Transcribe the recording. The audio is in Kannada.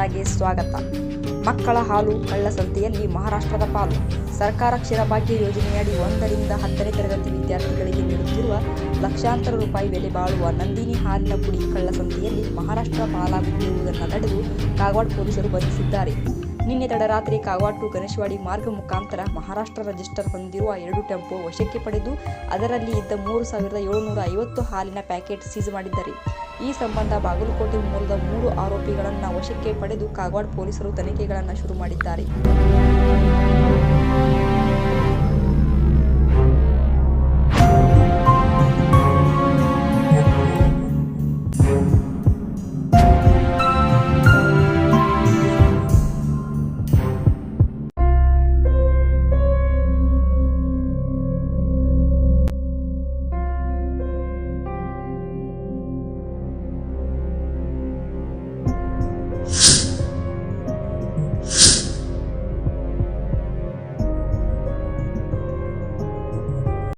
ಅಜೆಂಡಾಗೆ ಸ್ವಾಗತ. ಮಕ್ಕಳ ಹಾಲು ಕಳ್ಳಸಂತೆಯಲ್ಲಿ ಮಹಾರಾಷ್ಟ್ರದ ಪಾಲು. ಸರ್ಕಾರ ಕ್ಷೀರಭಾಗ್ಯ ಯೋಜನೆಯಡಿ 1 ರಿಂದ 10ನೇ ತರಗತಿ ವಿದ್ಯಾರ್ಥಿಗಳಿಗೆ ನೀಡುತ್ತಿರುವ ಲಕ್ಷಾಂತರ ರೂಪಾಯಿ ಬೆಲೆ ಬಾಳುವ ನಂದಿನಿ ಹಾಲಿನ ಪುಡಿ ಕಳ್ಳಸಂತೆಯಲ್ಲಿ ಮಹಾರಾಷ್ಟ್ರ ಪಾಲಾಗುತ್ತಿರುವುದನ್ನು ತಡೆದು ಕಾಗವಾಡ ಪೊಲೀಸರು ಬಂಧಿಸಿದ್ದಾರೆ. ನಿನ್ನೆ ತಡರಾತ್ರಿ ಕಾಗವಾಡ ಟು ಗಣೇಶವಾಡಿ ಮಾರ್ಗ ಮುಖಾಂತರ ಮಹಾರಾಷ್ಟ್ರ ರಿಜಿಸ್ಟರ್ ಹೊಂದಿರುವ 2 ಟೆಂಪೋ ವಶಕ್ಕೆ ಪಡೆದು ಅದರಲ್ಲಿ ಇದ್ದ 3,750 ಹಾಲಿನ ಪ್ಯಾಕೆಟ್ ಸೀಜ್ ಮಾಡಿದ್ದಾರೆ. ಈ ಸಂಬಂಧ ಬಾಗಲಕೋಟೆ ಮೂಲದ 3 ಆರೋಪಿಗಳನ್ನು ವಶಕ್ಕೆ ಪಡೆದು ಕಾಗವಾಡ ಪೊಲೀಸರು ತನಿಖೆಗಳನ್ನು ಶುರು ಮಾಡಿದ್ದಾರೆ.